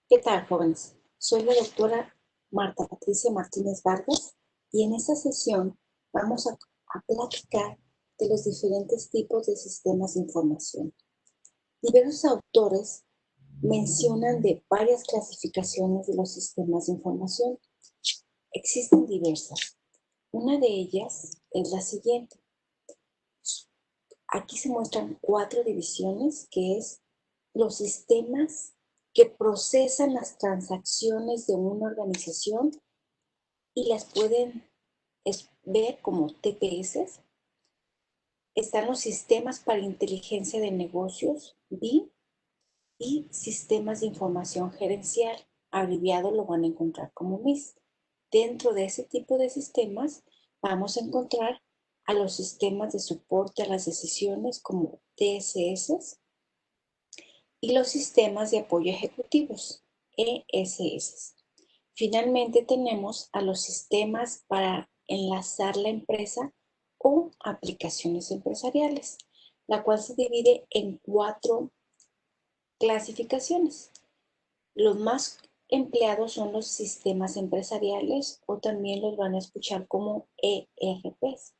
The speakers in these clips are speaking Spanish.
¿Qué tal, jóvenes? Soy la doctora Marta Patricia Martínez Vargas y en esta sesión vamos a platicar de los diferentes tipos de sistemas de información. Diversos autores mencionan de varias clasificaciones de los sistemas de información. Existen diversas. Una de ellas es la siguiente. Aquí se muestran 4 divisiones, que es los sistemas que procesan las transacciones de una organización y las pueden ver como TPS. Están los sistemas para inteligencia de negocios, BI, y sistemas de información gerencial, abreviado lo van a encontrar como MIS. Dentro de ese tipo de sistemas vamos a encontrar a los sistemas de soporte a las decisiones como TSS y los sistemas de apoyo ejecutivos, ESS. Finalmente tenemos a los sistemas para enlazar la empresa o aplicaciones empresariales, la cual se divide en 4 clasificaciones. Los más empleados son los sistemas empresariales o también los van a escuchar como ERPs.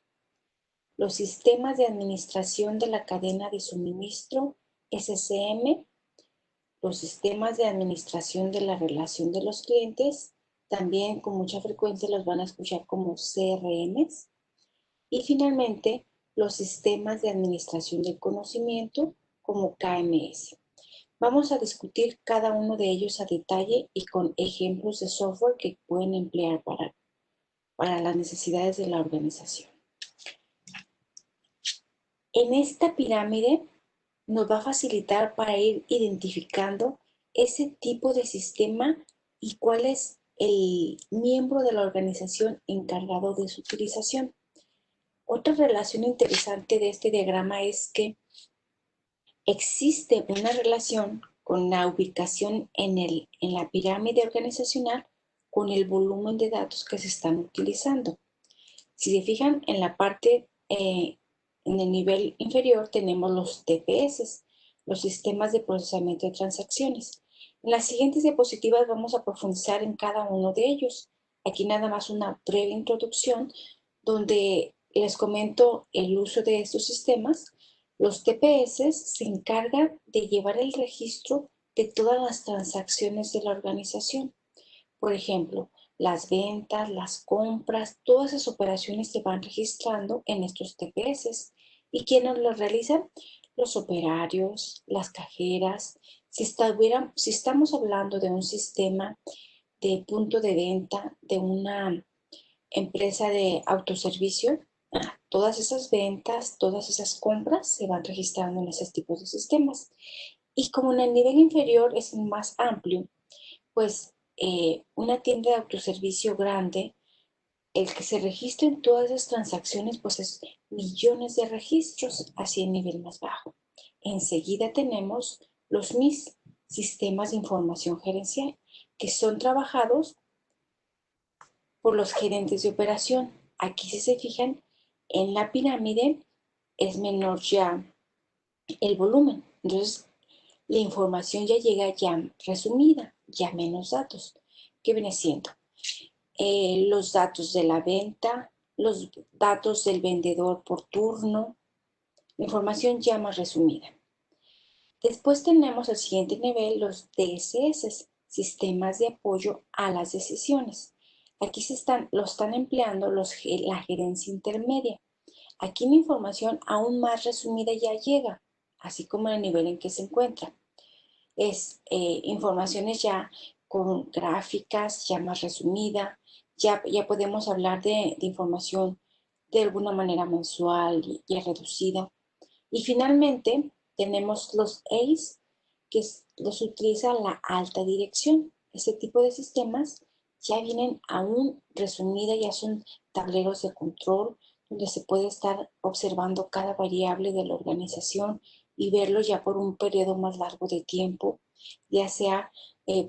Los sistemas de administración de la cadena de suministro, SCM. Los sistemas de administración de la relación de los clientes, también con mucha frecuencia los van a escuchar como CRMs. Y finalmente, los sistemas de administración del conocimiento como KMS. Vamos a discutir cada uno de ellos a detalle y con ejemplos de software que pueden emplear para las necesidades de la organización. En esta pirámide nos va a facilitar para ir identificando ese tipo de sistema y cuál es el miembro de la organización encargado de su utilización. Otra relación interesante de este diagrama es que existe una relación con la ubicación en la pirámide organizacional con el volumen de datos que se están utilizando. Si se fijan en la parte, en el nivel inferior tenemos los TPS, los sistemas de procesamiento de transacciones. En las siguientes diapositivas vamos a profundizar en cada uno de ellos. Aquí nada más una breve introducción donde les comento el uso de estos sistemas. Los TPS se encargan de llevar el registro de todas las transacciones de la organización. Por ejemplo, las ventas, las compras, todas esas operaciones se van registrando en estos TPS. ¿Y quiénes los realizan? Los operarios, las cajeras. Si estamos hablando de un sistema de punto de venta de una empresa de autoservicio, todas esas ventas, todas esas compras se van registrando en esos tipos de sistemas. Y como en el nivel inferior es más amplio, pues una tienda de autoservicio grande, el que se registren todas esas transacciones, pues es millones de registros, así en nivel más bajo. Enseguida tenemos los MIS, sistemas de información gerencial, que son trabajados por los gerentes de operación. Aquí, si se fijan, en la pirámide es menor ya el volumen. Entonces, la información ya llega ya resumida, ya menos datos. ¿Qué viene siendo? Los datos de la venta, los datos del vendedor por turno, la información ya más resumida. Después tenemos el siguiente nivel, los DSS, sistemas de apoyo a las decisiones. Aquí lo están empleando la gerencia intermedia. Aquí la información aún más resumida ya llega, así como el nivel en que se encuentra. Es informaciones ya con gráficas, ya más resumida, ya podemos hablar de información de alguna manera mensual y reducida. Y finalmente tenemos los ACE, que los utiliza la alta dirección. Ese tipo de sistemas ya vienen aún resumidas, ya son tableros de control donde se puede estar observando cada variable de la organización y verlo ya por un periodo más largo de tiempo, ya sea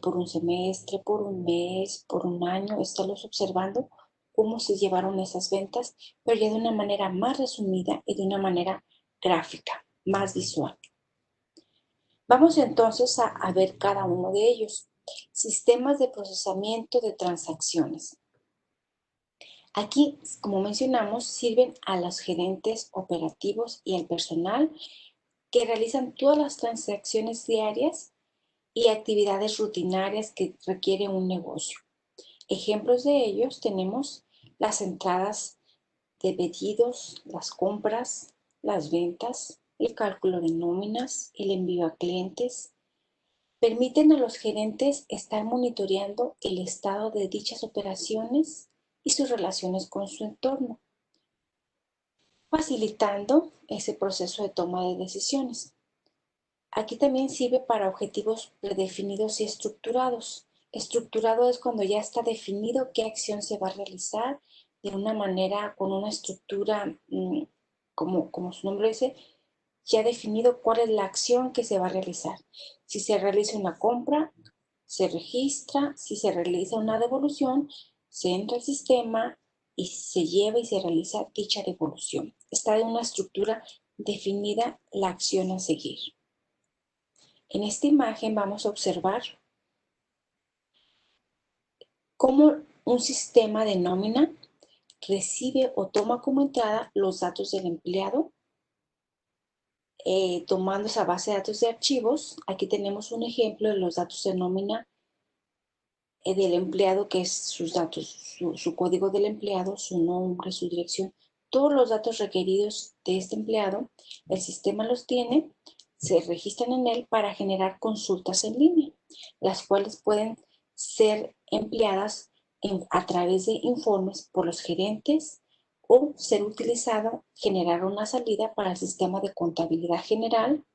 por un semestre, por un mes, por un año, estarlos observando cómo se llevaron esas ventas, pero ya de una manera más resumida y de una manera gráfica, más visual. Vamos entonces a ver cada uno de ellos. Sistemas de procesamiento de transacciones. Aquí, como mencionamos, sirven a los gerentes operativos y al personal que realizan todas las transacciones diarias y actividades rutinarias que requiere un negocio. Ejemplos de ellos tenemos las entradas de pedidos, las compras, las ventas, el cálculo de nóminas, el envío a clientes. Permiten a los gerentes estar monitoreando el estado de dichas operaciones y sus relaciones con su entorno, facilitando ese proceso de toma de decisiones. Aquí también sirve para objetivos predefinidos y estructurados. Estructurado es cuando ya está definido qué acción se va a realizar de una manera, con una estructura, como su nombre dice, ya definido cuál es la acción que se va a realizar. Si se realiza una compra, se registra. Si se realiza una devolución, se entra al sistema y se lleva y se realiza dicha devolución. Está en una estructura definida la acción a seguir. En esta imagen vamos a observar cómo un sistema de nómina recibe o toma como entrada los datos del empleado, tomando esa base de datos de archivos. Aquí tenemos un ejemplo de los datos de nómina del empleado, que es sus datos, su código del empleado, su nombre, su dirección, todos los datos requeridos de este empleado. El sistema los tiene, se registran en él para generar consultas en línea, las cuales pueden ser empleadas a través de informes por los gerentes o ser utilizado, generar una salida para el sistema de contabilidad general,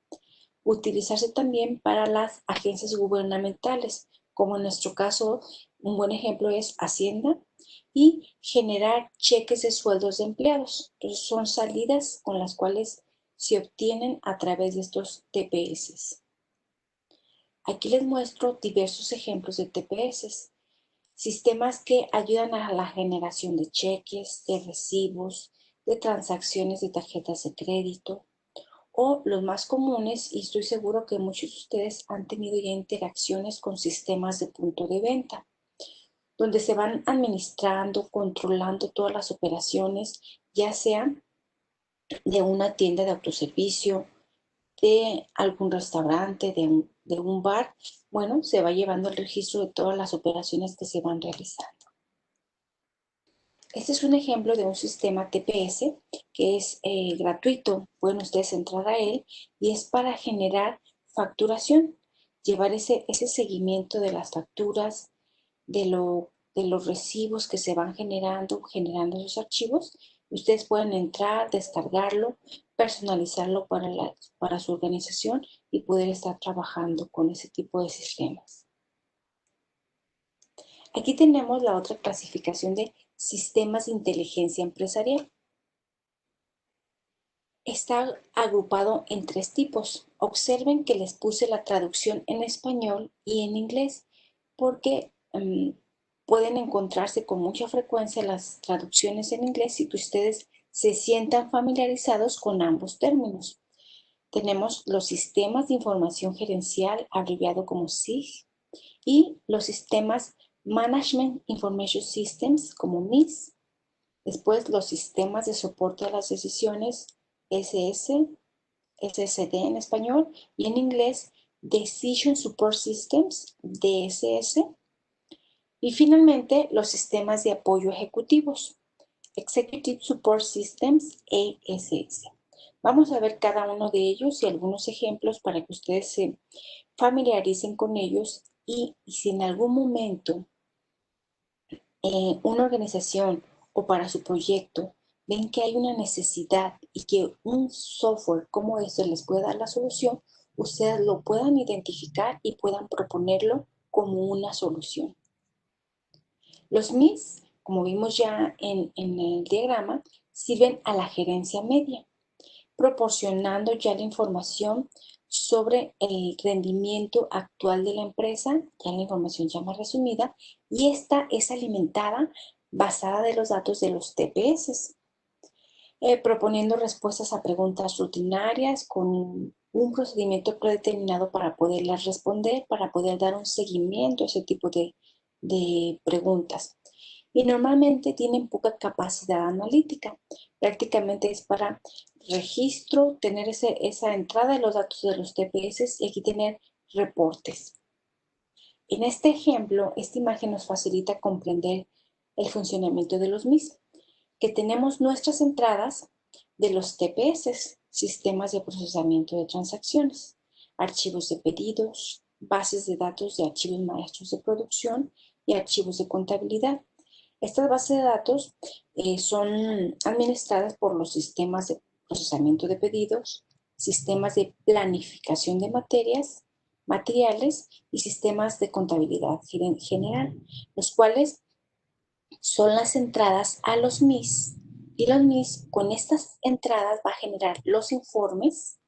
utilizarse también para las agencias gubernamentales, como en nuestro caso, un buen ejemplo es Hacienda, y generar cheques de sueldos de empleados. Entonces, son salidas con las cuales se obtienen a través de estos TPS. Aquí les muestro diversos ejemplos de TPS, sistemas que ayudan a la generación de cheques, de recibos, de transacciones de tarjetas de crédito, o los más comunes, y estoy seguro que muchos de ustedes han tenido ya interacciones con sistemas de punto de venta, donde se van administrando, controlando todas las operaciones, ya sean de una tienda de autoservicio, de algún restaurante, de un bar. Bueno, se va llevando el registro de todas las operaciones que se van realizando. Este es un ejemplo de un sistema TPS que es gratuito. Pueden ustedes entrar a él y es para generar facturación, llevar ese seguimiento de las facturas, de los recibos que se van generando esos archivos. Ustedes pueden entrar, descargarlo, personalizarlo para su organización y poder estar trabajando con ese tipo de sistemas. Aquí tenemos la otra clasificación de sistemas de inteligencia empresarial. Está agrupado en 3 tipos. Observen que les puse la traducción en español y en inglés porque pueden encontrarse con mucha frecuencia las traducciones en inglés y que ustedes se sientan familiarizados con ambos términos. Tenemos los sistemas de información gerencial, abreviado como SIG, y los sistemas Management Information Systems, como MIS. Después, los sistemas de soporte a las decisiones, SS, SSD en español, y en inglés, Decision Support Systems, DSS. Y finalmente, los sistemas de apoyo ejecutivos, Executive Support Systems, ESS. Vamos a ver cada uno de ellos y algunos ejemplos para que ustedes se familiaricen con ellos, y si en algún momento una organización o para su proyecto ven que hay una necesidad y que un software como este les puede dar la solución, ustedes lo puedan identificar y puedan proponerlo como una solución. Los MIS, como vimos ya en el diagrama, sirven a la gerencia media, proporcionando ya la información sobre el rendimiento actual de la empresa, ya la información ya más resumida, y esta es alimentada basada de los datos de los TPS, proponiendo respuestas a preguntas rutinarias con un procedimiento predeterminado para poderlas responder, para poder dar un seguimiento a ese tipo de preguntas. Y normalmente tienen poca capacidad analítica. Prácticamente es para registro, tener esa entrada de los datos de los TPS y aquí tener reportes. En este ejemplo, esta imagen nos facilita comprender el funcionamiento de los MIS, que tenemos nuestras entradas de los TPS, sistemas de procesamiento de transacciones, archivos de pedidos, bases de datos de archivos maestros de producción y archivos de contabilidad. Estas bases de datos son administradas por los sistemas de procesamiento de pedidos, sistemas de planificación de materiales y sistemas de contabilidad general, los cuales son las entradas a los MIS. Y los MIS, con estas entradas, va a generar los informes,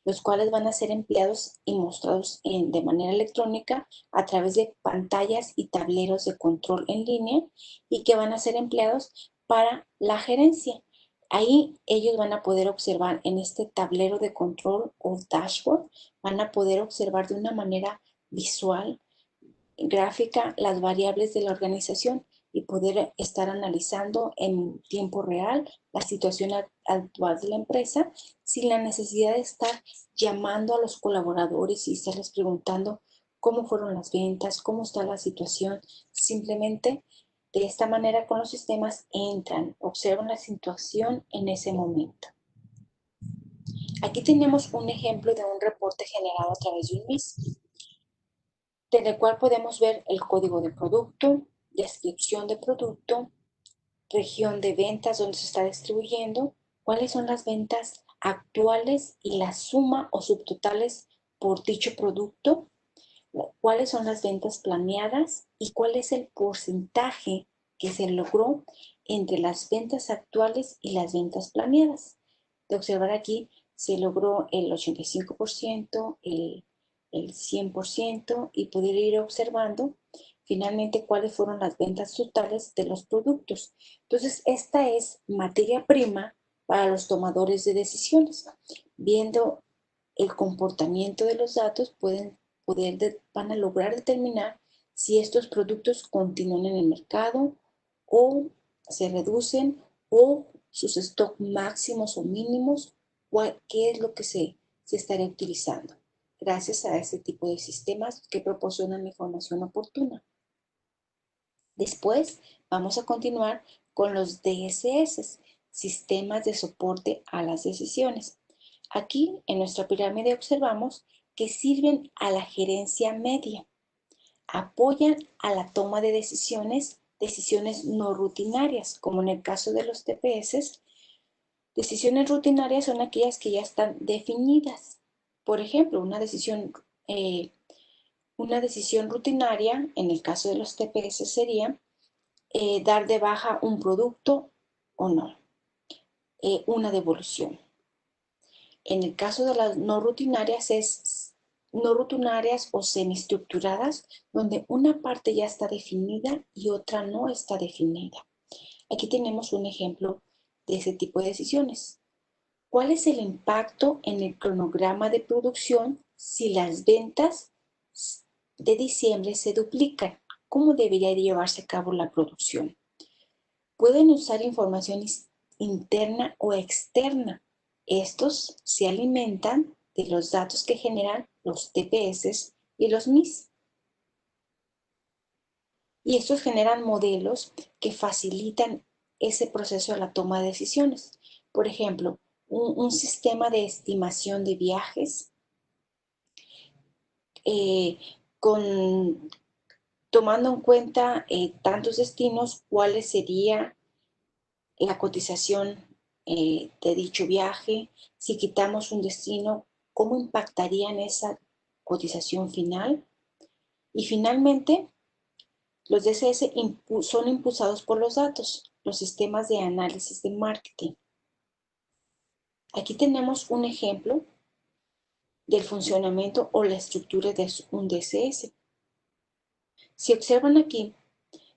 los cuales van a ser empleados y mostrados de manera electrónica a través de pantallas y tableros de control en línea y que van a ser empleados para la gerencia. Ahí ellos van a poder observar en este tablero de control o dashboard, van a poder observar de una manera visual, gráfica, las variables de la organización y poder estar analizando en tiempo real la situación actual de la empresa sin la necesidad de estar llamando a los colaboradores y estarles preguntando cómo fueron las ventas, cómo está la situación. Simplemente de esta manera con los sistemas entran, observan la situación en ese momento. Aquí tenemos un ejemplo de un reporte generado a través de un MIS, en el cual podemos ver el código de producto, descripción de producto, región de ventas donde se está distribuyendo, cuáles son las ventas actuales y la suma o subtotales por dicho producto, cuáles son las ventas planeadas y cuál es el porcentaje que se logró entre las ventas actuales y las ventas planeadas. De observar aquí, se logró el 85%, el 100% y poder ir observando finalmente cuáles fueron las ventas totales de los productos. Entonces, esta es materia prima para los tomadores de decisiones. Viendo el comportamiento de los datos, van a lograr determinar si estos productos continúan en el mercado o se reducen o sus stock máximos o mínimos, qué es lo que se estaría utilizando gracias a este tipo de sistemas que proporcionan información oportuna. Después vamos a continuar con los DSS, sistemas de soporte a las decisiones. Aquí en nuestra pirámide observamos que sirven a la gerencia media, apoyan a la toma de decisiones no rutinarias, como en el caso de los TPS. Decisiones rutinarias son aquellas que ya están definidas. Por ejemplo, una decisión rutinaria, en el caso de los TPS, sería dar de baja un producto o no, una devolución. En el caso de las no rutinarias es no rutinarias o semiestructuradas, donde una parte ya está definida y otra no está definida. Aquí tenemos un ejemplo de ese tipo de decisiones. ¿Cuál es el impacto en el cronograma de producción si las ventas de diciembre se duplican? ¿Cómo debería llevarse a cabo la producción? Pueden usar información interna o externa. Estos se alimentan de los datos que generan los TPS y los MIS. Y estos generan modelos que facilitan ese proceso de la toma de decisiones. Por ejemplo, un sistema de estimación de viajes tomando en cuenta tantos destinos, cuáles sería la cotización de dicho viaje. Si quitamos un destino, ¿cómo impactaría en esa cotización final? Y finalmente, los DCS son impulsados por los datos, los sistemas de análisis de marketing. Aquí tenemos un ejemplo del funcionamiento o la estructura de un DCS. Si observan aquí,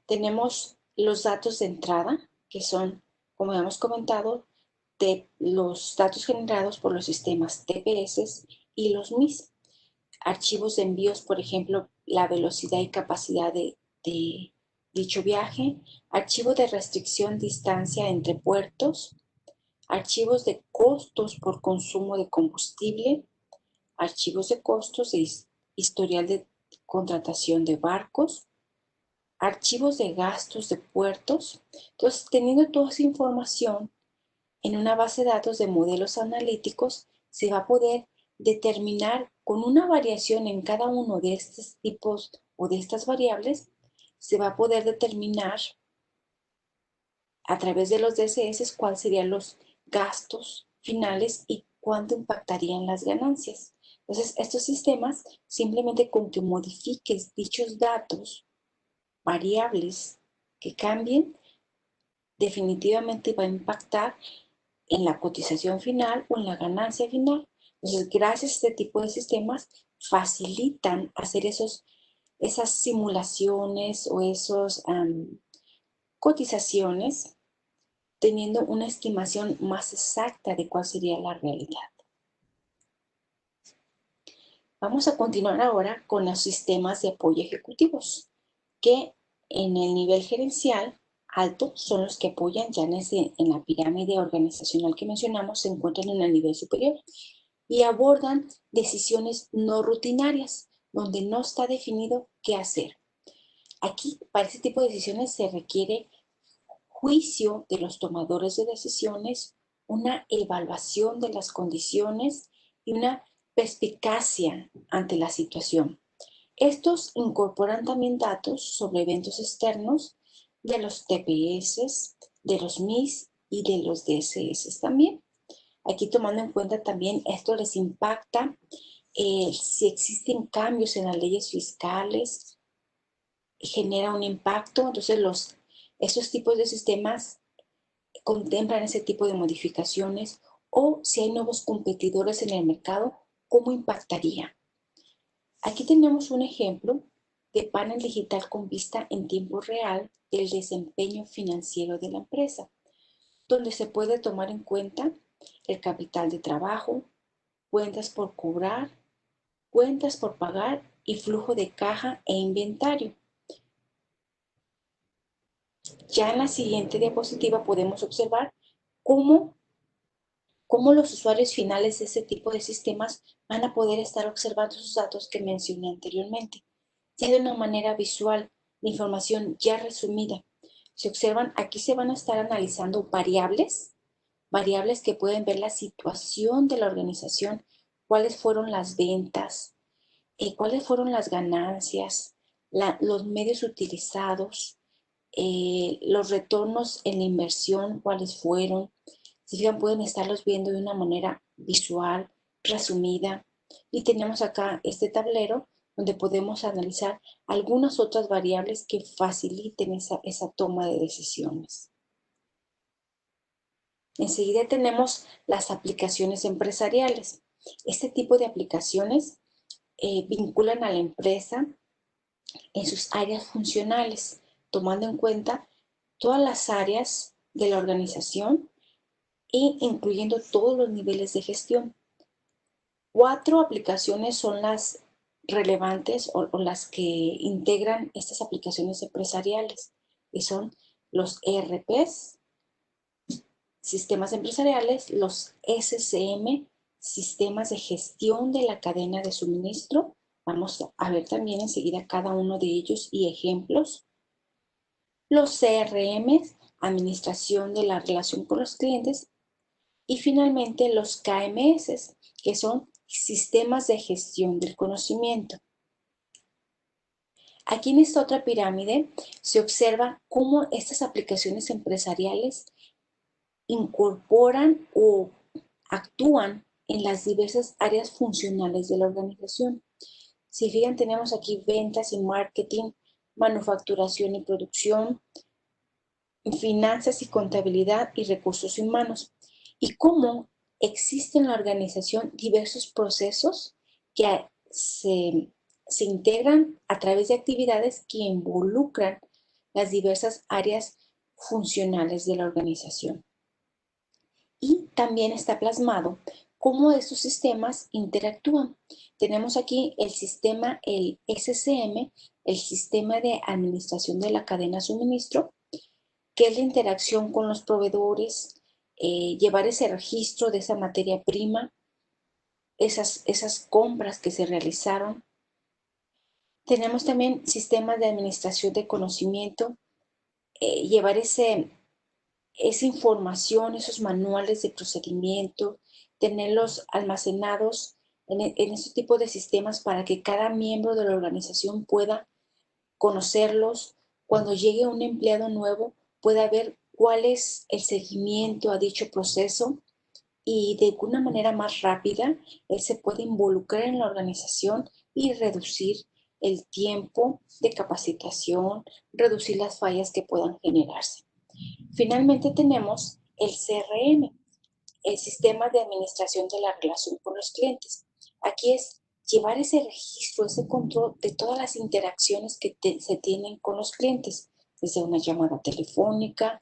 tenemos los datos de entrada, que son, como hemos comentado, los datos generados por los sistemas TPS y los MIS. Archivos de envíos, por ejemplo, la velocidad y capacidad de dicho viaje, archivo de restricción distancia entre puertos, archivos de costos por consumo de combustible, archivos de costos de historial de contratación de barcos, archivos de gastos de puertos. Entonces, teniendo toda esa información en una base de datos de modelos analíticos, se va a poder determinar con una variación en cada uno de estos tipos o de estas variables, se va a poder determinar a través de los DCS cuáles serían los gastos finales y cuánto impactarían las ganancias. Entonces, estos sistemas, simplemente con que modifiques dichos datos, variables que cambien, definitivamente va a impactar en la cotización final o en la ganancia final. Entonces, gracias a este tipo de sistemas, facilitan hacer esas simulaciones o esas cotizaciones teniendo una estimación más exacta de cuál sería la realidad. Vamos a continuar ahora con los sistemas de apoyo ejecutivos, que en el nivel gerencial alto son los que apoyan ya en la pirámide organizacional que mencionamos, se encuentran en el nivel superior y abordan decisiones no rutinarias, donde no está definido qué hacer. Aquí, para este tipo de decisiones se requiere juicio de los tomadores de decisiones, una evaluación de las condiciones y una perspicacia ante la situación. Estos incorporan también datos sobre eventos externos de los TPS, de los MIS y de los DSS también. Aquí tomando en cuenta también esto les impacta si existen cambios en las leyes fiscales, genera un impacto. Entonces esos tipos de sistemas contemplan ese tipo de modificaciones o si hay nuevos competidores en el mercado, ¿cómo impactaría? Aquí tenemos un ejemplo de panel digital con vista en tiempo real del desempeño financiero de la empresa, donde se puede tomar en cuenta el capital de trabajo, cuentas por cobrar, cuentas por pagar y flujo de caja e inventario. Ya en la siguiente diapositiva podemos observar cómo los usuarios finales de este tipo de sistemas van a poder estar observando esos datos que mencioné anteriormente, ya de una manera visual, la información ya resumida. Si observan, aquí se van a estar analizando variables que pueden ver la situación de la organización, cuáles fueron las ventas, cuáles fueron las ganancias, los medios utilizados, los retornos en la inversión, cuáles fueron. Si fijan, pueden estarlos viendo de una manera visual, resumida. Y tenemos acá este tablero donde podemos analizar algunas otras variables que faciliten esa toma de decisiones. Enseguida tenemos las aplicaciones empresariales. Este tipo de aplicaciones vinculan a la empresa en sus áreas funcionales, tomando en cuenta todas las áreas de la organización e incluyendo todos los niveles de gestión. 4 aplicaciones son las relevantes o las que integran estas aplicaciones empresariales, y son los ERPs, sistemas empresariales, los SCM, sistemas de gestión de la cadena de suministro. Vamos a ver también enseguida cada uno de ellos y ejemplos. Los CRM, administración de la relación con los clientes. Y finalmente los KMS, que son sistemas de gestión del conocimiento. Aquí en esta otra pirámide se observa cómo estas aplicaciones empresariales incorporan o actúan en las diversas áreas funcionales de la organización. Si fijan, tenemos aquí ventas y marketing, manufacturación y producción, finanzas y contabilidad y recursos humanos. Y cómo existen en la organización diversos procesos que se integran a través de actividades que involucran las diversas áreas funcionales de la organización. Y también está plasmado cómo estos sistemas interactúan. Tenemos aquí el sistema, el SCM, el sistema de administración de la cadena de suministro, que es la interacción con los proveedores, llevar ese registro de esa materia prima, esas compras que se realizaron. Tenemos también sistemas de administración de conocimiento, llevar esa información, esos manuales de procedimiento, tenerlos almacenados en ese tipo de sistemas para que cada miembro de la organización pueda conocerlos. Cuando llegue un empleado nuevo, pueda ver cuál es el seguimiento a dicho proceso y de una manera más rápida, él se puede involucrar en la organización y reducir el tiempo de capacitación, reducir las fallas que puedan generarse. Finalmente tenemos el CRM, el sistema de administración de la relación con los clientes. Aquí es llevar ese registro, ese control de todas las interacciones que se tienen con los clientes, desde una llamada telefónica,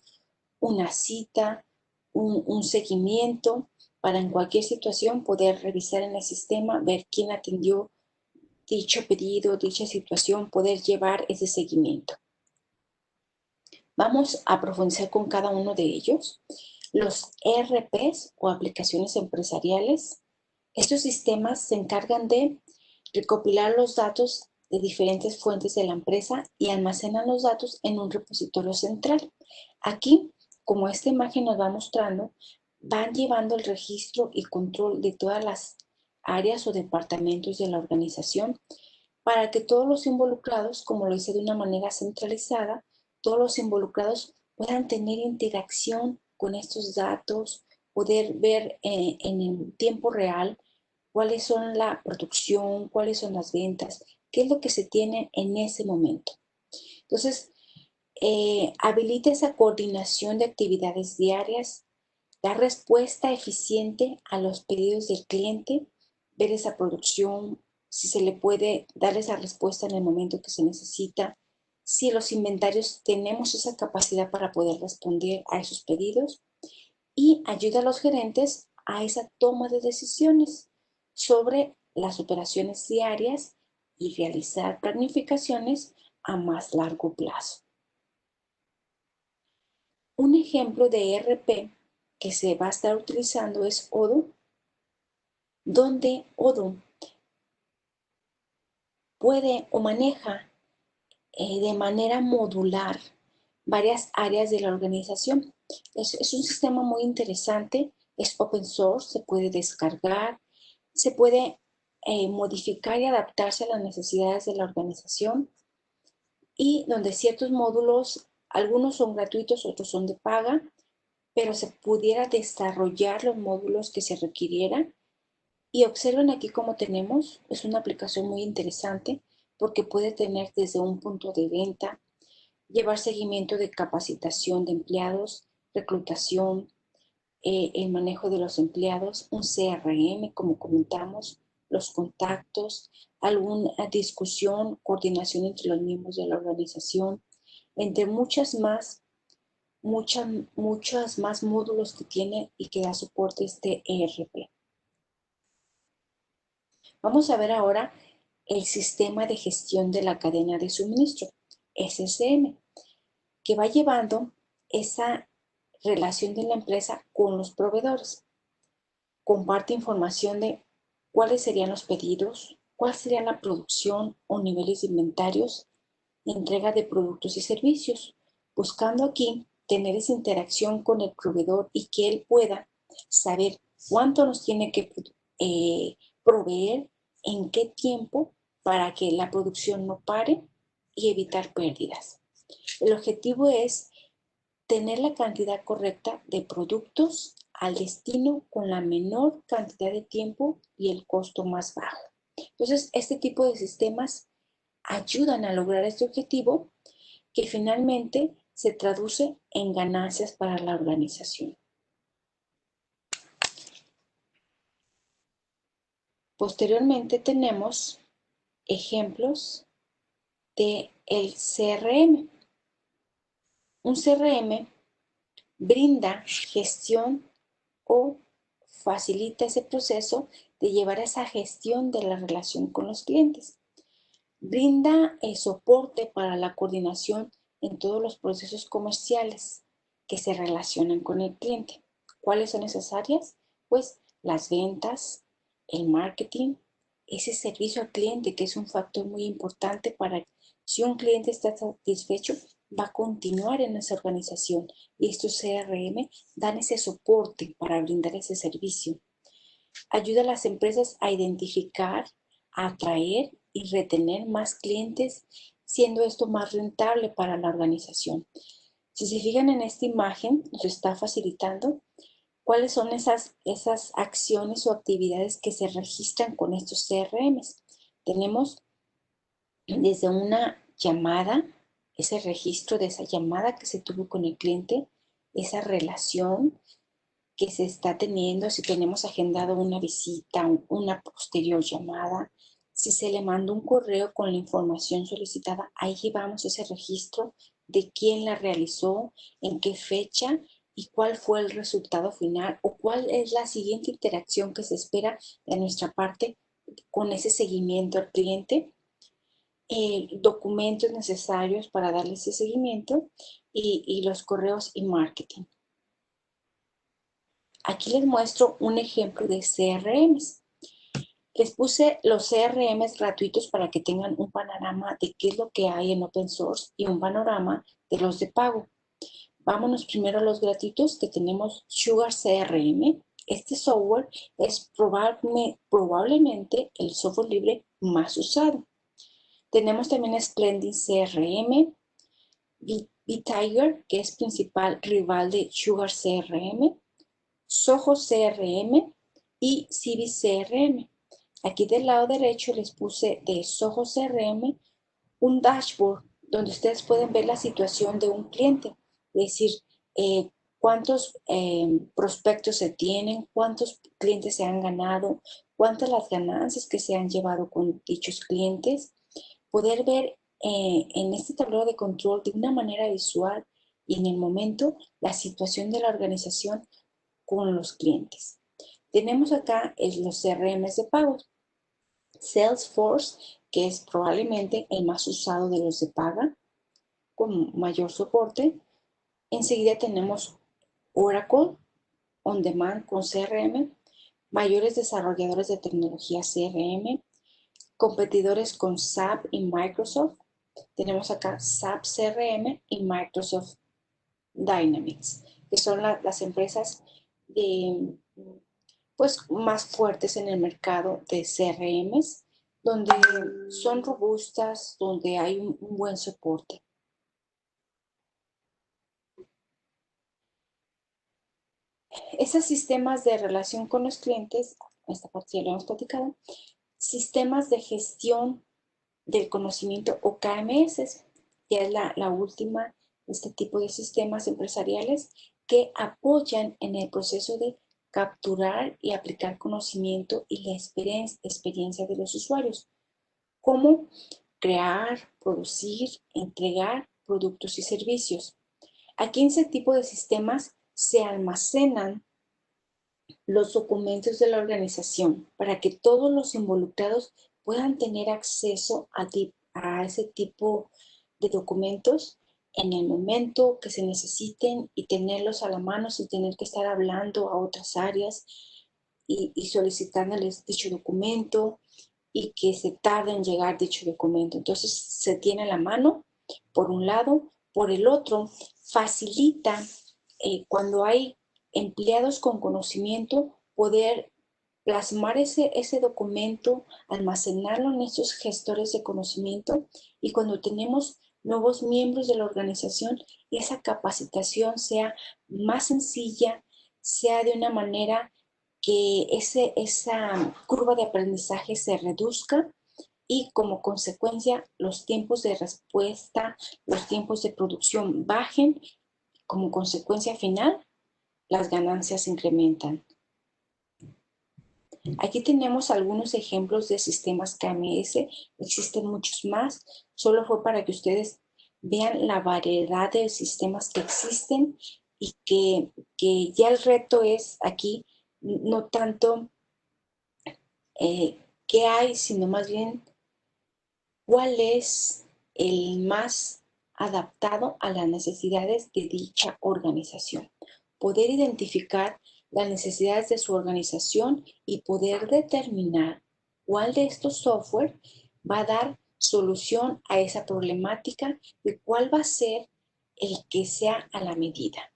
una cita, un seguimiento, para en cualquier situación poder revisar en el sistema, ver quién atendió dicho pedido, dicha situación, poder llevar ese seguimiento. Vamos a profundizar con cada uno de ellos. Los ERPs o aplicaciones empresariales, estos sistemas se encargan de recopilar los datos de diferentes fuentes de la empresa y almacenan los datos en un repositorio central. Aquí, como esta imagen nos va mostrando, van llevando el registro y control de todas las áreas o departamentos de la organización para que todos los involucrados, como lo hice de una manera centralizada, todos los involucrados puedan tener interacción con estos datos, poder ver en tiempo real cuáles son la producción, cuáles son las ventas, qué es lo que se tiene en ese momento. Entonces, habilita esa coordinación de actividades diarias, da respuesta eficiente a los pedidos del cliente, ver esa producción, si se le puede dar esa respuesta en el momento que se necesita, si los inventarios tenemos esa capacidad para poder responder a esos pedidos y ayuda a los gerentes a esa toma de decisiones sobre las operaciones diarias y realizar planificaciones a más largo plazo. Un ejemplo de ERP que se va a estar utilizando es Odoo, donde Odoo puede o maneja de manera modular varias áreas de la organización. Es un sistema muy interesante, es open source, se puede descargar, se puede modificar y adaptarse a las necesidades de la organización y donde ciertos módulos, algunos son gratuitos, otros son de paga, pero se pudiera desarrollar los módulos que se requirieran. Y observen aquí cómo tenemos, es una aplicación muy interesante porque puede tener desde un punto de venta, llevar seguimiento de capacitación de empleados, reclutación, el manejo de los empleados, un CRM, como comentamos, los contactos, alguna discusión, coordinación entre los miembros de la organización, entre muchas más módulos que tiene y que da soporte este ERP. Vamos a ver ahora el sistema de gestión de la cadena de suministro, SCM, que va llevando esa relación de la empresa con los proveedores. Comparte información de cuáles serían los pedidos, cuál sería la producción o niveles de inventarios, entrega de productos y servicios, buscando aquí tener esa interacción con el proveedor y que él pueda saber cuánto nos tiene que proveer, en qué tiempo, para que la producción no pare y evitar pérdidas. El objetivo es tener la cantidad correcta de productos al destino con la menor cantidad de tiempo y el costo más bajo. Entonces, este tipo de sistemas ayudan a lograr este objetivo que finalmente se traduce en ganancias para la organización. Posteriormente tenemos ejemplos de el CRM. Un CRM brinda gestión o facilita ese proceso de llevar esa gestión de la relación con los clientes. Brinda soporte para la coordinación en todos los procesos comerciales que se relacionan con el cliente. ¿Cuáles son esas áreas? Pues las ventas, el marketing, ese servicio al cliente, que es un factor muy importante para si un cliente está satisfecho, va a continuar en esa organización y estos CRM dan ese soporte para brindar ese servicio. Ayuda a las empresas a identificar, a atraer y retener más clientes, siendo esto más rentable para la organización. Si se fijan en esta imagen, nos está facilitando cuáles son esas acciones o actividades que se registran con estos CRMs. Tenemos desde una llamada, ese registro de esa llamada que se tuvo con el cliente, esa relación que se está teniendo, si tenemos agendado una visita, una posterior llamada, si se le manda un correo con la información solicitada, ahí llevamos ese registro de quién la realizó, en qué fecha y cuál fue el resultado final o cuál es la siguiente interacción que se espera de nuestra parte con ese seguimiento al cliente, documentos necesarios para darle ese seguimiento y los correos y marketing. Aquí les muestro un ejemplo de CRMs. Les puse los CRMs gratuitos para que tengan un panorama de qué es lo que hay en open source y un panorama de los de pago. Vámonos primero a los gratuitos, que tenemos Sugar CRM. Este software es probablemente el software libre más usado. Tenemos también Splendid CRM, vTiger, que es principal rival de Sugar CRM, Zoho CRM y Civi CRM. Aquí del lado derecho les puse de Zoho CRM un dashboard donde ustedes pueden ver la situación de un cliente, es decir, cuántos prospectos se tienen, cuántos clientes se han ganado, cuántas las ganancias que se han llevado con dichos clientes. Poder ver en este tablero de control de una manera visual y en el momento la situación de la organización con los clientes. Tenemos acá los CRMs de pagos. Salesforce, que es probablemente el más usado de los de paga, con mayor soporte. Enseguida tenemos Oracle On Demand con CRM, mayores desarrolladores de tecnología CRM, competidores con SAP y Microsoft. Tenemos acá SAP CRM y Microsoft Dynamics, que son las empresas pues, más fuertes en el mercado de CRMs, donde son robustas, donde hay un buen soporte. Esos sistemas de relación con los clientes, esta parte ya lo hemos platicado, sistemas de gestión del conocimiento o KMS, ya es la última de este tipo de sistemas empresariales que apoyan en el proceso de capturar y aplicar conocimiento y la experiencia de los usuarios. Cómo crear, producir, entregar productos y servicios. Aquí en ese tipo de sistemas se almacenan los documentos de la organización para que todos los involucrados puedan tener acceso a ese tipo de documentos en el momento que se necesiten y tenerlos a la mano sin tener que estar hablando a otras áreas y solicitándoles dicho documento y que se tarde en llegar dicho documento. Entonces se tiene a la mano, por un lado, por el otro, facilita cuando hay empleados con conocimiento poder plasmar ese documento, almacenarlo en estos gestores de conocimiento y cuando tenemos nuevos miembros de la organización, esa capacitación sea más sencilla, sea de una manera que esa curva de aprendizaje se reduzca y como consecuencia los tiempos de respuesta, los tiempos de producción bajen. Como consecuencia final, las ganancias se incrementan. Aquí tenemos algunos ejemplos de sistemas KMS, existen muchos más, solo fue para que ustedes vean la variedad de sistemas que existen y que ya el reto es aquí no tanto qué hay, sino más bien cuál es el más adaptado a las necesidades de dicha organización. Poder identificar las necesidades de su organización y poder determinar cuál de estos software va a dar solución a esa problemática y cuál va a ser el que sea a la medida.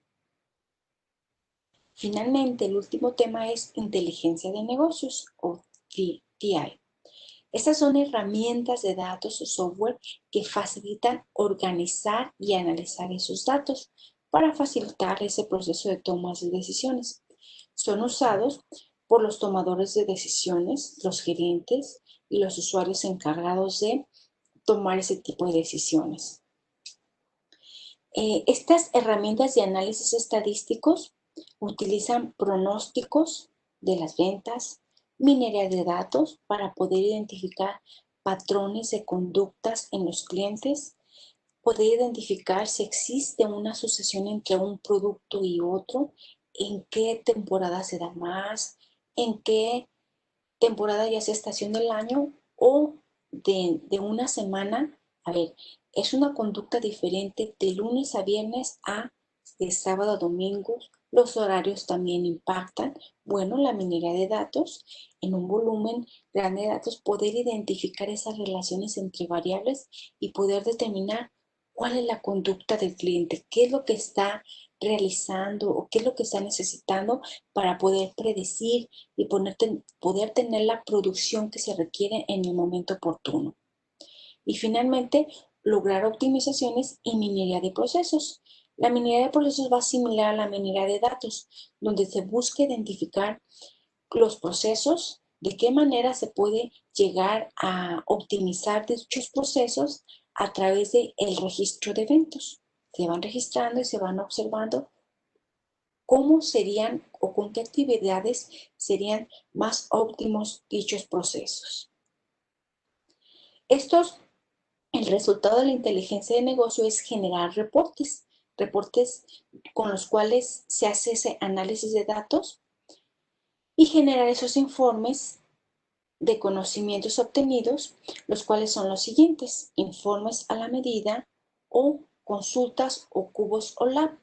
Finalmente, el último tema es inteligencia de negocios o TI. Estas son herramientas de datos o software que facilitan organizar y analizar esos datos para facilitar ese proceso de tomas de decisiones. Son usados por los tomadores de decisiones, los gerentes y los usuarios encargados de tomar ese tipo de decisiones. Estas herramientas de análisis estadísticos utilizan pronósticos de las ventas, minería de datos para poder identificar patrones de conductas en los clientes, poder identificar si existe una asociación entre un producto y otro, en qué temporada se da más, en qué temporada ya sea estación del año o de una semana. A ver, es una conducta diferente de lunes a viernes a de sábado a domingo. Los horarios también impactan. Bueno, la minería de datos en un volumen grande de datos, poder identificar esas relaciones entre variables y poder determinar cuál es la conducta del cliente, qué es lo que está realizando o qué es lo que está necesitando para poder predecir y poder tener la producción que se requiere en el momento oportuno. Y finalmente, lograr optimizaciones y minería de procesos. La minería de procesos va similar a la minería de datos, donde se busca identificar los procesos, de qué manera se puede llegar a optimizar dichos procesos a través del registro de eventos. Se van registrando y se van observando cómo serían o con qué actividades serían más óptimos dichos procesos. El resultado de la inteligencia de negocio es generar reportes con los cuales se hace ese análisis de datos y generar esos informes de conocimientos obtenidos, los cuales son los siguientes: informes a la medida o consultas o cubos o lab,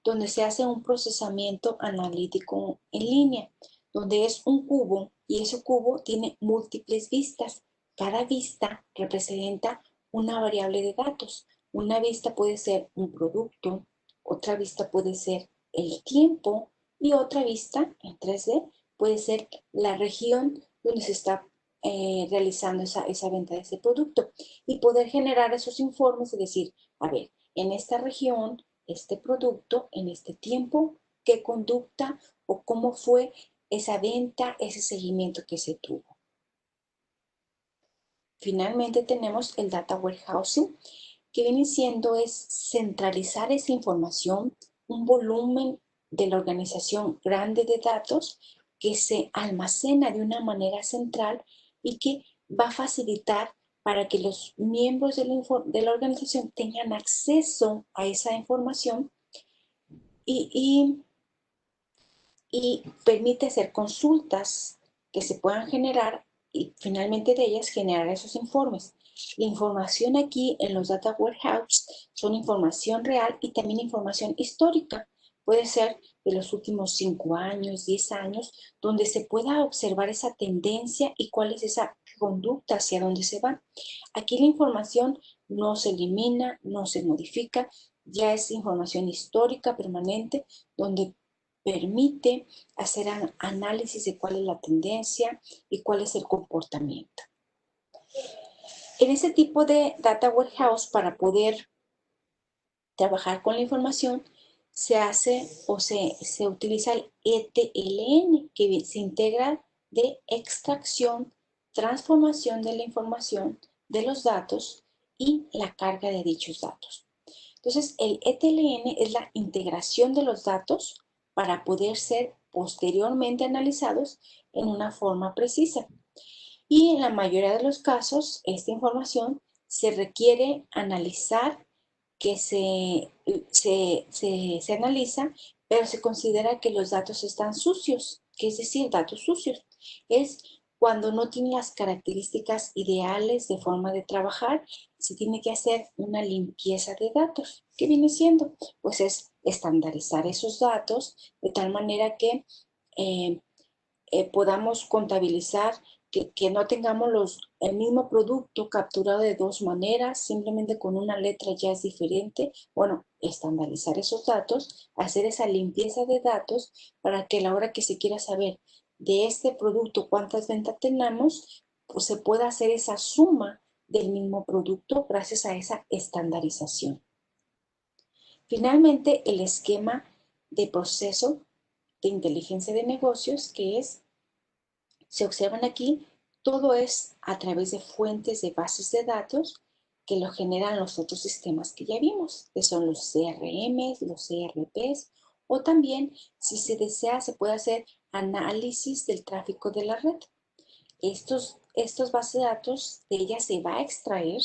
donde se hace un procesamiento analítico en línea, donde es un cubo y ese cubo tiene múltiples vistas. Cada vista representa una variable de datos. Una vista puede ser un producto, otra vista puede ser el tiempo y otra vista en 3D puede ser la región donde se está realizando esa venta de ese producto y poder generar esos informes y decir, a ver, en esta región, este producto, en este tiempo, qué conducta o cómo fue esa venta, ese seguimiento que se tuvo. Finalmente tenemos el Data Warehousing, que viene siendo es centralizar esa información, un volumen de la organización grande de datos que se almacena de una manera central y que va a facilitar para que los miembros de la organización tengan acceso a esa información y permite hacer consultas que se puedan generar y finalmente de ellas generar esos informes. La información aquí en los Data Warehouse son información real y también información histórica. Puede ser de los últimos 5 años, 10 años, donde se pueda observar esa tendencia y cuál es esa conducta hacia dónde se va. Aquí la información no se elimina, no se modifica, ya es información histórica permanente, donde permite hacer análisis de cuál es la tendencia y cuál es el comportamiento. En ese tipo de Data Warehouse, para poder trabajar con la información, se hace o se utiliza el ETLN, que se integra de extracción, transformación de la información, de los datos y la carga de dichos datos. Entonces, el ETLN es la integración de los datos para poder ser posteriormente analizados en una forma precisa. Y en la mayoría de los casos, esta información se requiere analizar que se analiza, pero se considera que los datos están sucios, que es decir, datos sucios. Es cuando no tienen las características ideales de forma de trabajar, se tiene que hacer una limpieza de datos. ¿Qué viene siendo? Pues es estandarizar esos datos de tal manera que eh, podamos contabilizar, que no tengamos el mismo producto capturado de dos maneras, simplemente con una letra ya es diferente. Bueno, estandarizar esos datos, hacer esa limpieza de datos para que a la hora que se quiera saber de este producto cuántas ventas tenemos, pues se pueda hacer esa suma del mismo producto gracias a esa estandarización. Finalmente, el esquema de proceso de inteligencia de negocios, que es, se observan aquí, todo es a través de fuentes de bases de datos que lo generan los otros sistemas que ya vimos, que son los CRMs, los ERPs, o también, si se desea, se puede hacer análisis del tráfico de la red. Estos bases de datos, de ellas se va a extraer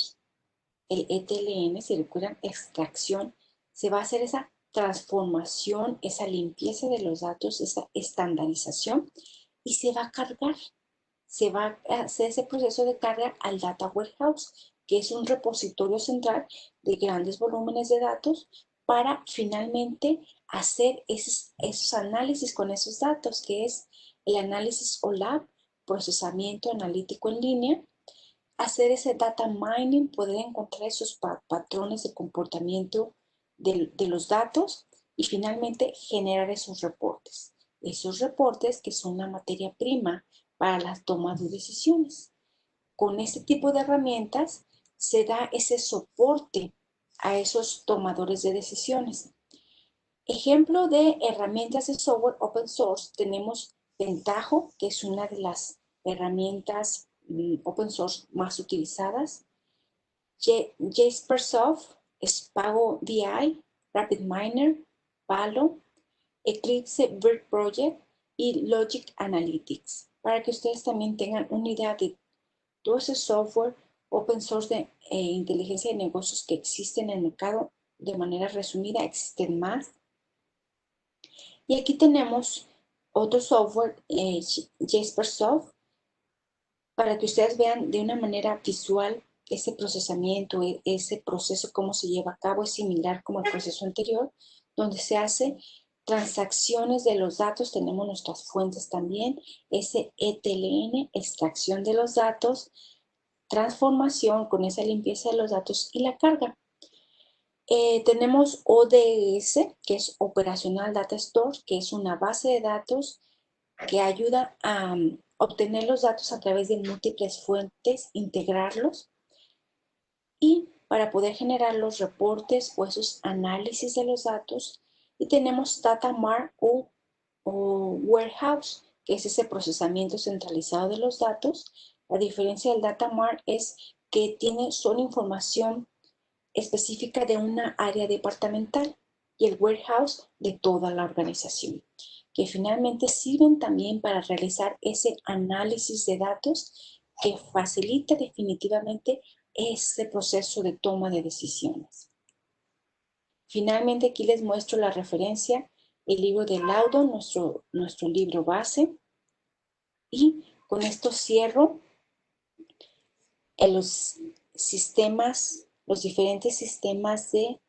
el ETLN, si recuerdan, extracción, se va a hacer esa transformación, esa limpieza de los datos, esa estandarización, y se va a cargar, se va a hacer ese proceso de carga al Data Warehouse, que es un repositorio central de grandes volúmenes de datos para finalmente hacer esos análisis con esos datos, que es el análisis OLAP, procesamiento analítico en línea, hacer ese data mining, poder encontrar esos patrones de comportamiento de los datos y finalmente generar esos reportes. Esos reportes que son la materia prima para la toma de decisiones. Con este tipo de herramientas se da ese soporte a esos tomadores de decisiones. Ejemplo de herramientas de software open source, tenemos Pentaho, que es una de las herramientas open source más utilizadas. Jaspersoft, Spago DI, RapidMiner, Palo, Eclipse Bird Project y Logic Analytics, para que ustedes también tengan una idea de todo ese software open source de inteligencia de negocios que existen en el mercado. De manera resumida, existen más. Y aquí tenemos otro software, Jaspersoft, para que ustedes vean de una manera visual ese procesamiento, ese proceso, cómo se lleva a cabo. Es similar como el proceso anterior, donde se hace transacciones de los datos. Tenemos nuestras fuentes también, ese ETLN, extracción de los datos, transformación con esa limpieza de los datos y la carga. Tenemos ODS, que es Operational Data Store, que es una base de datos que ayuda a obtener los datos a través de múltiples fuentes, integrarlos y para poder generar los reportes o esos análisis de los datos. Y tenemos Data Mart o Warehouse, que es ese procesamiento centralizado de los datos. La diferencia del Data Mart es que son información específica de una área departamental y el warehouse de toda la organización, que finalmente sirven también para realizar ese análisis de datos que facilita definitivamente ese proceso de toma de decisiones. Finalmente aquí les muestro la referencia, el libro de Laudo, nuestro libro base, y con esto cierro en los diferentes sistemas de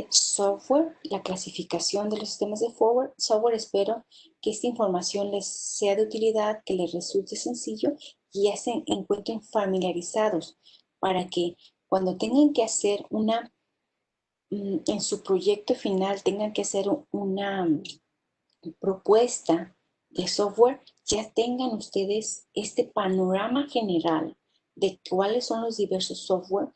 software, la clasificación de los sistemas de software. Espero que esta información les sea de utilidad, que les resulte sencillo y ya se encuentren familiarizados para que cuando tengan que hacer en su proyecto final, tengan que hacer una propuesta de software, ya tengan ustedes este panorama general de cuáles son los diversos software.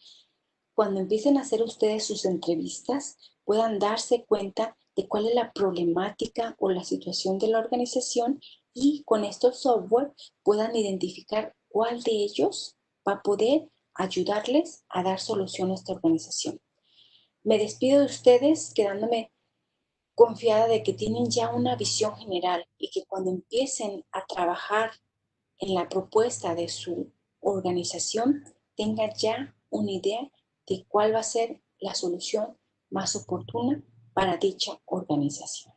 Cuando empiecen a hacer ustedes sus entrevistas, puedan darse cuenta de cuál es la problemática o la situación de la organización y con estos software puedan identificar cuál de ellos va a poder ayudarles a dar solución a esta organización. Me despido de ustedes quedándome confiada de que tienen ya una visión general y que cuando empiecen a trabajar en la propuesta de su organización tengan ya una idea de cuál va a ser la solución más oportuna para dicha organización.